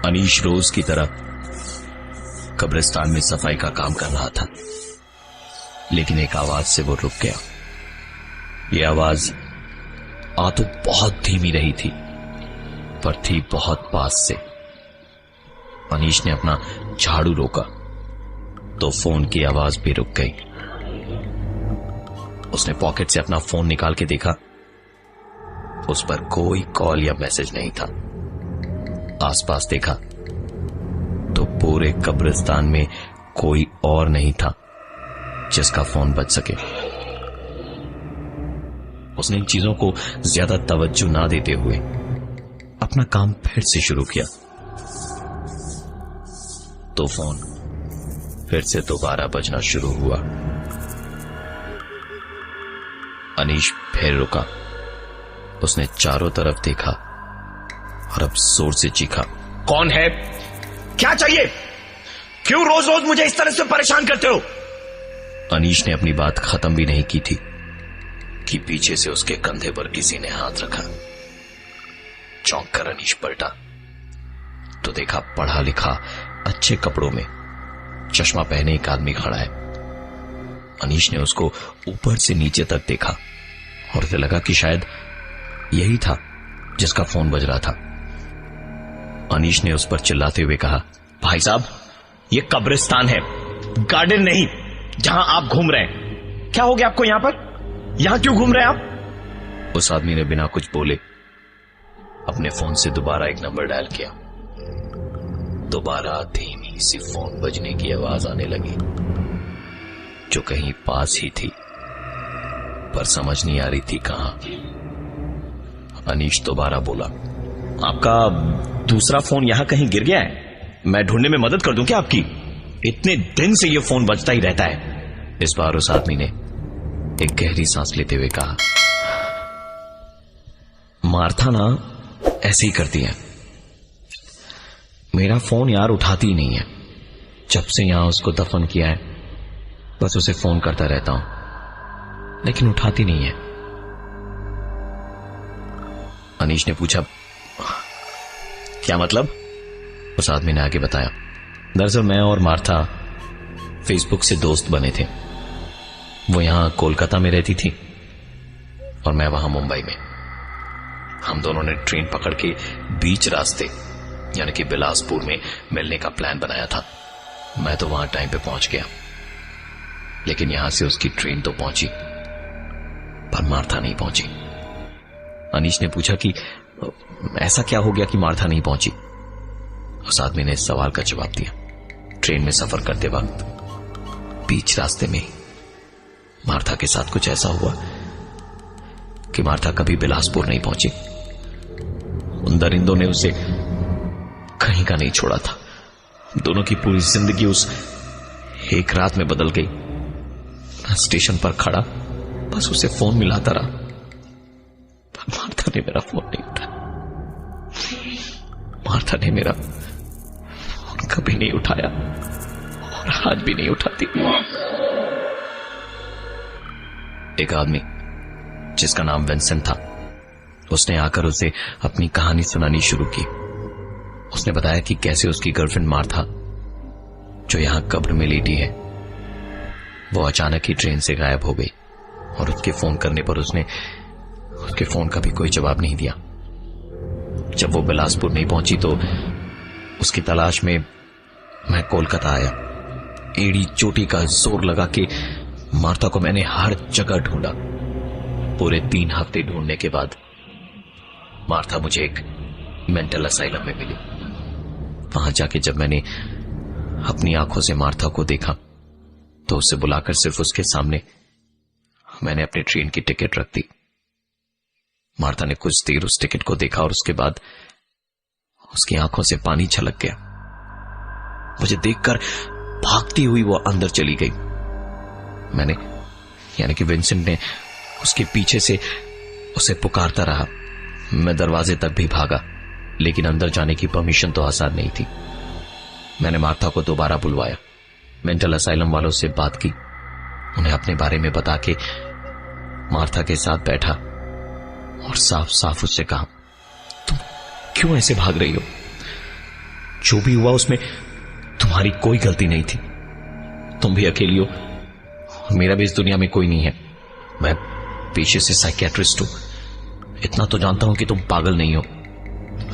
अनीश रोज की तरह कब्रिस्तान में सफाई का काम कर रहा था, लेकिन एक आवाज से वो रुक गया। ये आवाज आ तो बहुत धीमी रही थी, पर थी बहुत पास से। अनीश ने अपना झाड़ू रोका तो फोन की आवाज भी रुक गई। उसने पॉकेट से अपना फोन निकाल के देखा, उस पर कोई कॉल या मैसेज नहीं था। आसपास देखा तो पूरे कब्रिस्तान में कोई और नहीं था जिसका फोन बज सके। उसने इन चीजों को ज्यादा तवज्जो ना देते हुए अपना काम फिर से शुरू किया तो फोन फिर से दोबारा बजना शुरू हुआ। अनीश फिर रुका। उसने चारों तरफ देखा और अब जोर से चीखा, कौन है? क्या चाहिए? क्यों रोज रोज मुझे इस तरह से परेशान करते हो? अनीश ने अपनी बात खत्म भी नहीं की थी कि पीछे से उसके कंधे पर किसी ने हाथ रखा। चौंक कर अनीश पलटा तो देखा पढ़ा लिखा अच्छे कपड़ों में चश्मा पहने एक आदमी खड़ा है। अनीश ने उसको ऊपर से नीचे तक देखा और उसे लगा कि शायद यही था जिसका फोन बज रहा था। अनीश ने उस पर चिल्लाते हुए कहा, भाई साहब, ये कब्रिस्तान है, गार्डन नहीं जहां आप घूम रहे हैं। क्या हो गया आपको? यहां पर यहां क्यों घूम रहे हैं आप? उस आदमी ने बिना कुछ बोले अपने फोन से दोबारा एक नंबर डायल किया। दोबारा धीमी सी फोन बजने की आवाज आने लगी जो कहीं पास ही थी, पर समझ नहीं आ रही थी कहां। अनीश दोबारा बोला, आपका दूसरा फोन यहां कहीं गिर गया है? मैं ढूंढने में मदद कर दूं क्या आपकी? इतने दिन से ये फोन बजता ही रहता है। इस बार उस आदमी ने एक गहरी सांस लेते हुए कहा, मार्था ना ऐसे ही करती है। मेरा फोन यार उठाती ही नहीं है। जब से यहां उसको दफन किया है बस उसे फोन करता रहता हूं, लेकिन उठाती नहीं है। अनीश ने पूछा, क्या मतलब? उस आदमी ने आगे बताया, दरअसल मैं और मार्था फेसबुक से दोस्त बने थे। वो यहां कोलकाता में रहती थी और मैं वहां मुंबई में। हम दोनों ने ट्रेन पकड़ के बीच रास्ते यानी कि बिलासपुर में मिलने का प्लान बनाया था। मैं तो वहां टाइम पे पहुंच गया, लेकिन यहां से उसकी ट्रेन तो पहुंची पर मार्था नहीं पहुंची। अनीश ने पूछा कि ऐसा क्या हो गया कि मार्था नहीं पहुंची। उस आदमी ने इस सवाल का जवाब दिया, ट्रेन में सफर करते वक्त बीच रास्ते में मार्था के साथ कुछ ऐसा हुआ कि मार्था कभी बिलासपुर नहीं पहुंची। उन दरिंदों ने उसे कहीं का नहीं छोड़ा था। दोनों की पूरी जिंदगी उस एक रात में बदल गई। स्टेशन पर खड़ा बस उसे फोन मिलाता रहा, पर मार्था ने मेरा फोन नहीं उठाया। मार्था ने मेरा फोन कभी नहीं उठाया और आज भी नहीं उठाती। एक आदमी जिसका नाम विंसेंट था, उसने आकर उसे अपनी कहानी सुनानी शुरू की। उसने बताया कि कैसे उसकी गर्लफ्रेंड मार्था, जो यहां कब्र में लेटी है, वो अचानक ही ट्रेन से गायब हो गई और उसके फोन करने पर उसने उसके फोन का भी कोई जवाब नहीं दिया। जब वो बिलासपुर नहीं पहुंची तो उसकी तलाश में मैं कोलकाता आया। एड़ी चोटी का जोर लगा के मार्था को मैंने हर जगह ढूंढा। पूरे 3 हफ्ते ढूंढने के बाद मार्था मुझे एक मेंटल असाइलम में मिली। वहां जाके जब मैंने अपनी आंखों से मार्था को देखा तो उसे बुलाकर सिर्फ उसके सामने मैंने अपनी ट्रेन की टिकट रख दी। मार्था ने कुछ देर उस टिकट को देखा और उसके बाद उसकी आंखों से पानी छलक गया। मुझे देखकर भागती हुई वो अंदर चली गई। मैंने यानी कि विंसेंट ने उसके पीछे से उसे पुकारता रहा। मैं दरवाजे तक भी भागा, लेकिन अंदर जाने की परमिशन तो आसान नहीं थी। मैंने मार्था को दोबारा बुलवाया मेंटल असाइलम वालों से बात की, उन्हें अपने बारे में बता के मार्था के साथ बैठा और साफ साफ उससे कहा, तुम क्यों ऐसे भाग रही हो? जो भी हुआ उसमें तुम्हारी कोई गलती नहीं थी। तुम भी अकेली हो और मेरा भी इस दुनिया में कोई नहीं है। मैं पेशे से साइकियाट्रिस्ट हूं। इतना तो जानता हूं कि तुम पागल नहीं हो।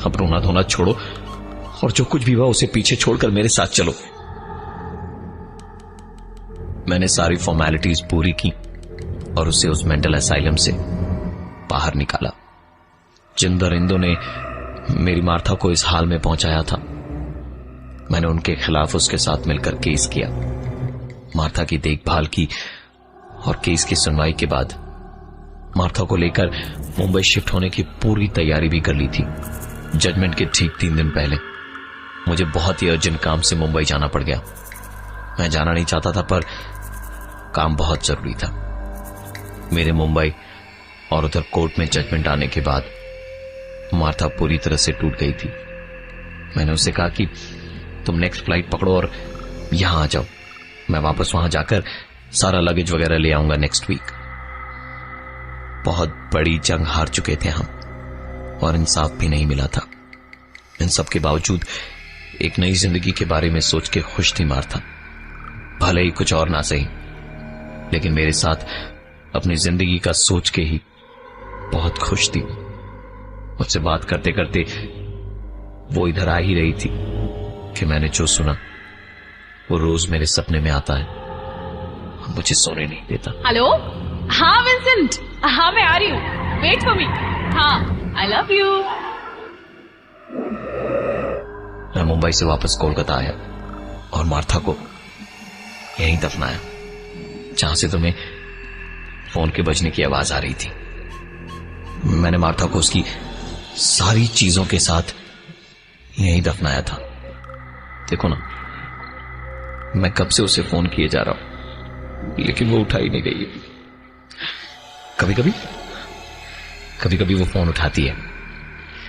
अब रोना धोना छोड़ो और जो कुछ भी हुआ उसे पीछे छोड़कर मेरे साथ चलो। मैंने सारी फॉर्मेलिटीज पूरी की और उसे उस मेंटल असाइलम से बाहर निकाला। जिन दरिंदों ने मेरी मार्था को इस हाल में पहुंचाया था, मैंने उनके खिलाफ उसके साथ मिलकर केस किया। मार्था की देखभाल की और केस की सुनवाई के बाद मार्था को लेकर मुंबई शिफ्ट होने की पूरी तैयारी भी कर ली थी। जजमेंट के ठीक 3 दिन पहले मुझे बहुत ही अर्जेंट काम से मुंबई जाना पड़ गया। मैं जाना नहीं चाहता था, पर काम बहुत जरूरी था। मेरे मुंबई और उधर कोर्ट में जजमेंट आने के बाद मार्था पूरी तरह से टूट गई थी। मैंने उससे कहा कि तुम नेक्स्ट फ्लाइट पकड़ो और यहां आ जाओ। मैं वापस वहां जाकर सारा लगेज वगैरह ले आऊंगा नेक्स्ट वीक। बहुत बड़ी जंग हार चुके थे हम और इंसाफ भी नहीं मिला था। इन सब के बावजूद एक नई जिंदगी के बारे में सोच के खुश थी मार्था। भले ही कुछ और ना सही, लेकिन मेरे साथ अपनी जिंदगी का सोच के ही बहुत खुश थी। मुझसे बात करते करते वो इधर आ ही रही थी कि मैंने जो सुना वो रोज मेरे सपने में आता है और मुझे सोने नहीं देता। हेलो, हाँ विंसेंट, हाँ मैं आ रही हूँ, वेट फॉर मी। हाँ, आई लव यू। मैं मुंबई से वापस कोलकाता आया और मार्था को यहीं दफनाया, जहां से तुम्हें फोन के बजने की आवाज आ रही थी। मैंने मार्था को उसकी सारी चीजों के साथ यहीं दफनाया था। देखो ना, मैं कब से उसे फोन किए जा रहा हूं, लेकिन वो उठा ही नहीं रही है। कभी कभी वो फोन उठाती है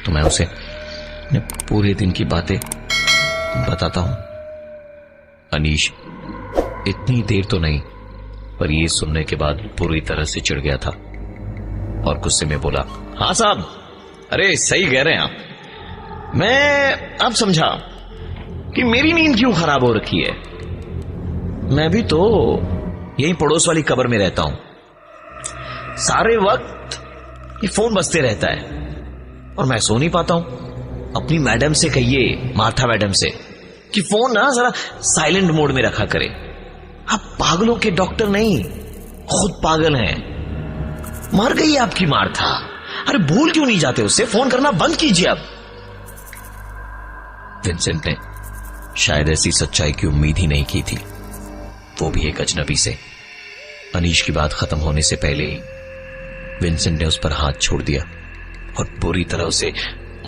तो मैं उसे अपने पूरे दिन की बातें बताता हूं। अनीश इतनी देर तो नहीं, पर ये सुनने के बाद पूरी तरह से चिढ़ गया था और गुस्से में बोला, हाँ साहब, अरे सही कह रहे हैं आप। मैं अब समझा कि मेरी नींद क्यों खराब हो रखी है। मैं भी तो यहीं पड़ोस वाली कब्र में रहता हूं। सारे वक्त ये फोन बजते रहता है और मैं सो नहीं पाता हूं। अपनी मैडम से कहिए, मार्था मैडम से, कि फोन ना जरा साइलेंट मोड में रखा करे। आप पागलों के डॉक्टर नहीं, खुद पागल हैं। मर गई आपकी मार्था। अरे भूल क्यों नहीं जाते उससे? फोन करना बंद कीजिए अब। विंसेंट ने शायद ऐसी सच्चाई की उम्मीद ही नहीं की थी, वो भी एक अजनबी से। अनीश की बात खत्म होने से पहले ही विंसेंट ने उस पर हाथ छोड़ दिया और बुरी तरह उसे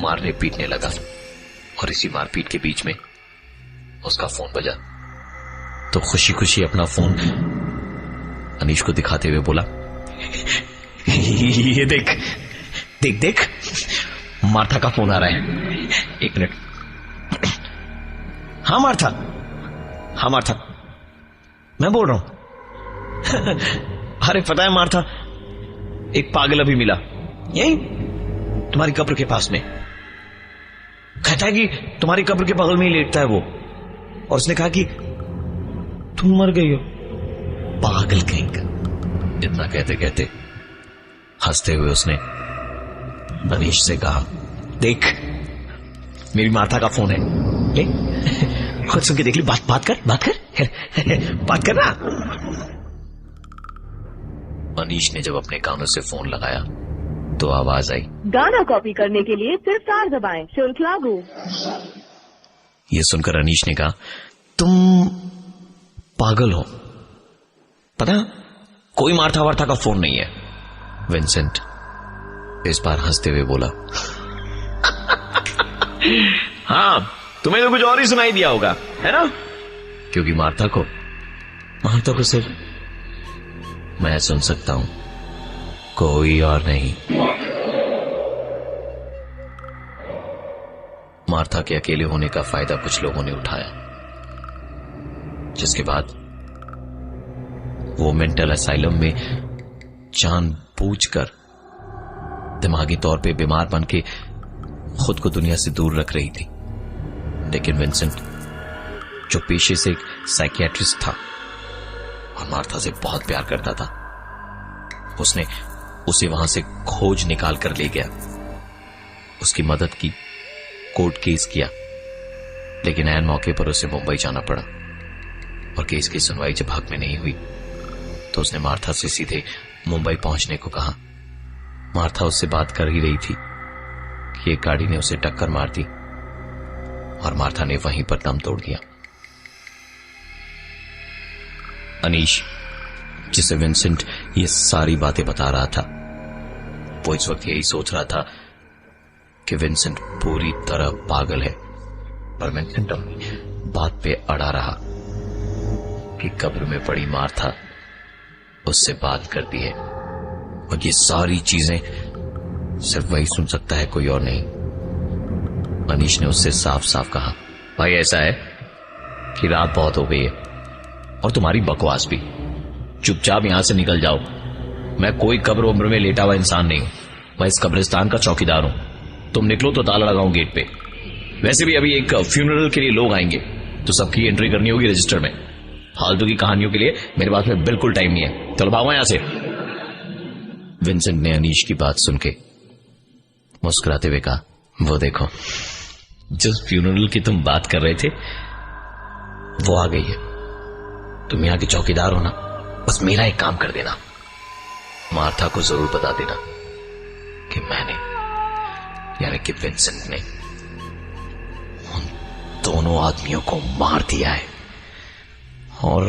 मारने पीटने लगा। और इसी मारपीट के बीच में उसका फोन बजा तो खुशी खुशी अपना फोन अनीश को दिखाते हुए बोला, ये देख देख देख, मार्था का फोन आ रहा है। 1 मिनट। हाँ मार्था, हाँ मार्था, मैं बोल रहा हूं। अरे पता है मार्था, एक पागल अभी मिला यही तुम्हारी कब्र के पास में। कहता है कि तुम्हारी कब्र के बगल में ही लेटता है वो, और उसने कहा कि तुम मर गई हो। पागल कहीं का। इतना कहते कहते हंसते हुए उसने अनीश से कहा, देख मेरी मार्था का फोन है, ले खुद सुन के देख ली। बात कर बात कर ना। अनीश ने जब अपने कानों से फोन लगाया तो आवाज आई, गाना कॉपी करने के लिए सिर्फ 4 दबाएं, शुल्क लागू। यह सुनकर अनीश ने कहा, तुम पागल हो, पता कोई मार्था वार्था का फोन नहीं है। विंसेंट इस बार हंसते हुए बोला, हाँ तुम्हें तो कुछ और ही सुनाई दिया होगा, है ना? क्योंकि मार्था को सिर्फ मैं सुन सकता हूं, कोई और नहीं। मार्था के अकेले होने का फायदा कुछ लोगों ने उठाया। जिसके बाद वो मेंटल असाइलम में जानबूझकर दिमागी तौर पे बीमार बन के खुद को दुनिया से दूर रख रही थी। लेकिन विंसेंट, जो पेशे से एक साइकियाट्रिस्ट था और मार्था से बहुत प्यार करता था, उसने उसे वहां से खोज निकाल कर ले गया, उसकी मदद की, कोर्ट केस किया। लेकिन ऐन मौके पर उसे मुंबई जाना पड़ा और केस की सुनवाई जब हक में नहीं हुई तो उसने मार्था से सीधे मुंबई पहुंचने को कहा। मार्था उससे बात कर ही रही थी कि एक गाड़ी ने उसे टक्कर मार दी और मार्था ने वहीं पर दम तोड़ दिया। अनीश, जिसे विंसेंट ये सारी बातें बता रहा था, वो इस वक्त यही सोच रहा था कि विंसेंट पूरी तरह पागल है, पर विंसेंट अपनी बात पे अड़ा रहा कि कब्र में पड़ी मार्था उससे बात करती है और ये सारी चीजें सिर्फ वही सुन सकता है, कोई और नहीं। अनीश ने उससे साफ साफ कहा, भाई ऐसा है कि रात बहुत हो गई है और तुम्हारी बकवास भी, चुपचाप यहां से निकल जाओ। मैं कोई कब्र उम्र में लेटा हुआ इंसान नहीं हूं, मैं इस कब्रिस्तान का चौकीदार हूं। तुम निकलो तो ताला लगाऊं गेट पे। वैसे भी अभी एक फ्यूनरल के लिए लोग आएंगे तो सबकी एंट्री करनी होगी रजिस्टर में। फालतू की कहानियों के लिए मेरे पास में बिल्कुल टाइम नहीं है, चलो भागो यहां से। विंसेंट ने अनीश की बात सुन के मुस्कुराते हुए कहा, वो देखो, जिस फ्यूनरल की तुम बात कर रहे थे वो आ गई है। तुम यहां के चौकीदार हो ना, बस मेरा एक काम कर देना, मार्था को जरूर बता देना कि मैंने, यानी कि विंसेंट ने उन दोनों आदमियों को मार दिया है। और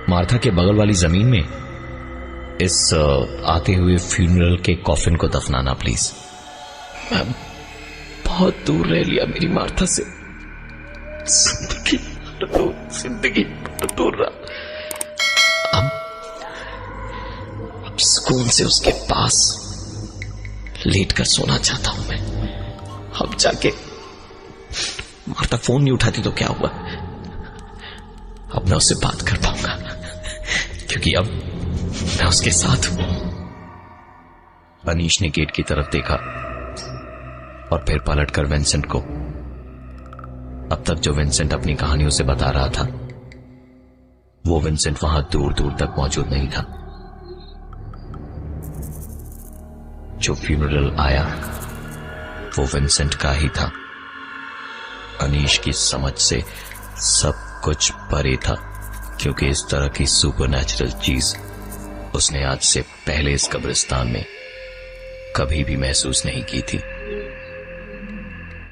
मार्था के बगल वाली जमीन में इस आते हुए फ्यूनरल के कॉफिन को दफनाना प्लीज। मैं बहुत दूर रह लिया मेरी मार्था से, जिंदगी दूर रहा। अब सुकून से उसके पास लेट कर सोना चाहता हूं मैं। अब जाके मार्था फोन नहीं उठाती तो क्या हुआ, अब मैं उससे बात कर पाऊंगा क्योंकि अब मैं उसके साथ हूं। अनीश ने गेट की तरफ देखा और फिर पलटकर विंसेंट को। अब तक जो विंसेंट अपनी कहानी उसे बता रहा था वो विंसेंट वहां दूर दूर तक मौजूद नहीं था। जो फ्यूनरल आया वो विंसेंट का ही था। अनीश की समझ से सब कुछ परे था, क्योंकि इस तरह की सुपरनैचुरल चीज उसने आज से पहले इस कब्रिस्तान में कभी भी महसूस नहीं की थी।